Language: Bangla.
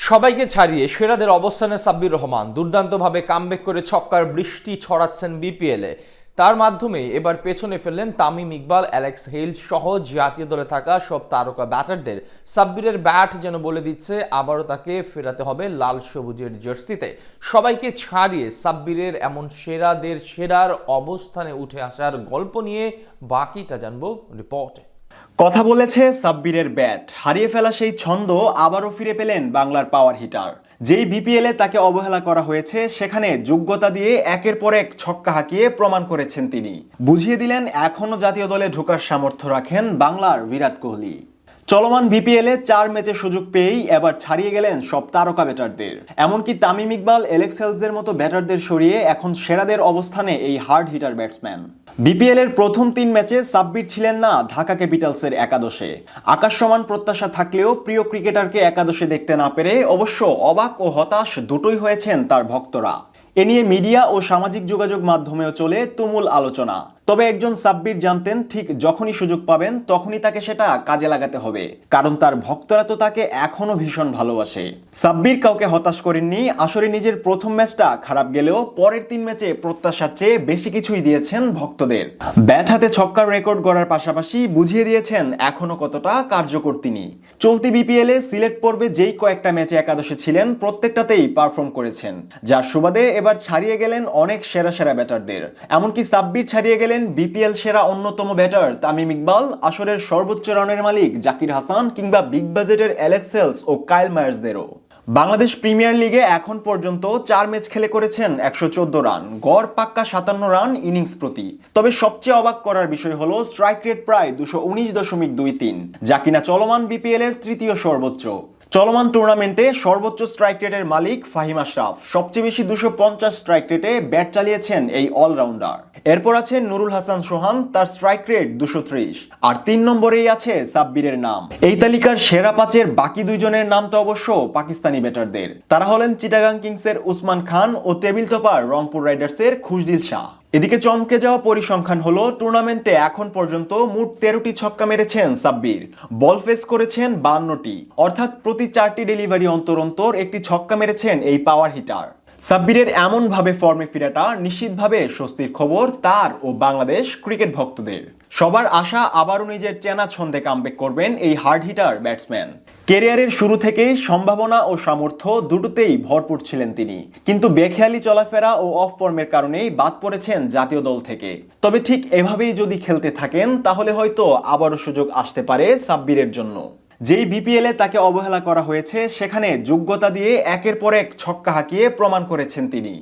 সবাইকে ছাড়িয়ে সেরাদের অবস্থানে সাব্বির রহমান দুর্দান্তভাবে কামব্যাক করে ছক্কার বৃষ্টি ছড়াচ্ছেন বিপিএলে। তার মাধ্যমে এবার পেছনে ফেললেন তামিম ইকবাল, অ্যালেক্স হেইল সহ জাতীয় দলে থাকা সব তারকা ব্যাটারদের। সাব্বিরের ব্যাট যেন বলে দিচ্ছে আবারও তাকে ফেরাতে হবে লাল সবুজের জার্সিতে। সবাইকে ছাড়িয়ে সাব্বিরের এমন সেরাদের সেরার অবস্থানে উঠে আসার গল্প নিয়ে বাকিটা জানবো রিপোর্টে। কথা বলেছে সাব্বিরের ব্যাট হারিয়ে ফেলা সেই ছন্দ আবারও ফিরে পেলেন বাংলার পাওয়ার হিটার। যেই বিপিএলে তাকে অবহেলা করা হয়েছে সেখানে যোগ্যতা দিয়ে একের পর এক ছক্কা হাঁকিয়ে প্রমাণ করেছেন তিনি। বুঝিয়ে দিলেন এখনো জাতীয় দলে ঢোকার সামর্থ্য রাখেন বাংলার বিরাট কোহলি। চলমান বিপিএলে 4 ম্যাচে সুযোগ পেয়েই এবার ছাড়িয়ে গেলেন সব তারকা ব্যাটারদের। এমনকি তামিম ইকবাল, অ্যালেক্স হেলসের মতো ব্যাটারদের সরিয়ে এখন সেরাদের অবস্থানে এই হার্ড হিটার ব্যাটসম্যান। বিপিএল এর প্রথম 3 ম্যাচে সাব্বির ছিলেন না ঢাকা ক্যাপিটালসের একাদশে। আকাশ সমান প্রত্যাশা থাকলেও প্রিয় ক্রিকেটারকে একাদশে দেখতে না পেরে অবশ্য অবাক ও হতাশ দুটোই হয়েছেন তার ভক্তরা। এ নিয়ে মিডিয়া ও সামাজিক যোগাযোগ মাধ্যমেও চলে তুমুল আলোচনা। তবে একজন সাব্বির জানতেন ঠিক যখনই সুযোগ পাবেন তখনই তাকে সেটা কাজে লাগাতে হবে, কারণ তার ভক্তরা তো তাকে এখনো ভীষণ ভালোবাসে। সাব্বির কাউকে হতাশ করেননি। আসলে নিজের প্রথম ম্যাচটা খারাপ গেলেও পরের 3 ম্যাচে প্রত্যাশার চেয়ে বেশি কিছুই দিয়েছেন ভক্তদের। ব্যাট হাতে ছক্কার রেকর্ড গড়ার পাশাপাশি বুঝিয়ে দিয়েছেন এখনো কতটা কার্যকর তিনি। চলতি বিপিএল এ সিলেট পর্বে যেই কয়েকটা ম্যাচে একাদশে ছিলেন প্রত্যেকটাতেই পারফর্ম করেছেন, যার সুবাদে এবার ছাড়িয়ে গেলেন অনেক সেরা সেরা ব্যাটারদের। এমনকি সাব্বির ছাড়িয়ে গেলেন বিপিএল সেরা অন্যতম ব্যাটার তামিম ইকবাল, আসরের সর্বোচ্চ রানের মালিক জাকির হাসান কিংবা বিগ বাজেটের অ্যালেক্স হেলস ও কাইল মায়ার্সদেরও। বাংলাদেশ প্রিমিয়ার লিগে এখন পর্যন্ত 4 ম্যাচ খেলে করেছেন 114 রান, গড় পাক্কা 57 রান ইনিংস প্রতি। তবে সবচেয়ে অবাক করার বিষয় হলো স্ট্রাইক রেট প্রায় 219.23, যা কিনা চলমান বিপিএল এর তৃতীয় সর্বোচ্চ। চলমান টুর্নামেন্টে সর্বোচ্চ স্ট্রাইক রেটের মালিক ফাহিম আশরাফ। সবচেয়ে বেশি 250 স্ট্রাইক রেটে ব্যাট চালিয়েছেন এই অলরাউন্ডার। এরপর আছেন নুরুল হাসান সোহান, তার স্ট্রাইক রেট 230। আর 3 নম্বরেই আছে সাব্বিরের নাম। এই তালিকার সেরা 5-এর বাকি 2 জনের নামটা অবশ্য পাকিস্তানি ব্যাটারদের। তারা হলেন চিটাগাং কিংসের উসমান খান ও টেবিল টপার রংপুর রাইডার্সের খুশদিল শাহ। এদিকে চমকে যাওয়া পরিসংখ্যান হলো টুর্নামেন্টে এখন পর্যন্ত মোট 13টি ছক্কা মেরেছেন সাব্বির, বল ফেস করেছেন 52টি, অর্থাৎ প্রতি 4টি ডেলিভারি অন্তর অন্তর একটি ছক্কা মেরেছেন এই পাওয়ার হিটার। সাব্বিরের এমন ভাবে ফর্মে ফিরাটা নিশ্চিতভাবে স্বস্তির খবর তার ও বাংলাদেশ ক্রিকেট ভক্তদের। সবার আশা আবারও নিজের চেনা ছন্দে কামব্যাক করবেন এই হার্ড হিটার ব্যাটসম্যান। ক্যারিয়ারের শুরু থেকেই সম্ভাবনা ও সামর্থ্য দুটোতেই ভরপুর ছিলেন তিনি, কিন্তু বেখেয়ালি চলাফেরা ও অফ ফর্মের কারণেই বাদ পড়েছেন জাতীয় দল থেকে। তবে ঠিক এভাবেই যদি খেলতে থাকেন তাহলে হয়তো আবারও সুযোগ আসতে পারে সাব্বিরের জন্য। যেই বিপিএলে তাকে অবহেলা করা হয়েছে সেখানে যোগ্যতা দিয়ে একের পর এক ছক্কা হাঁকিয়ে প্রমাণ করেছেন তিনি।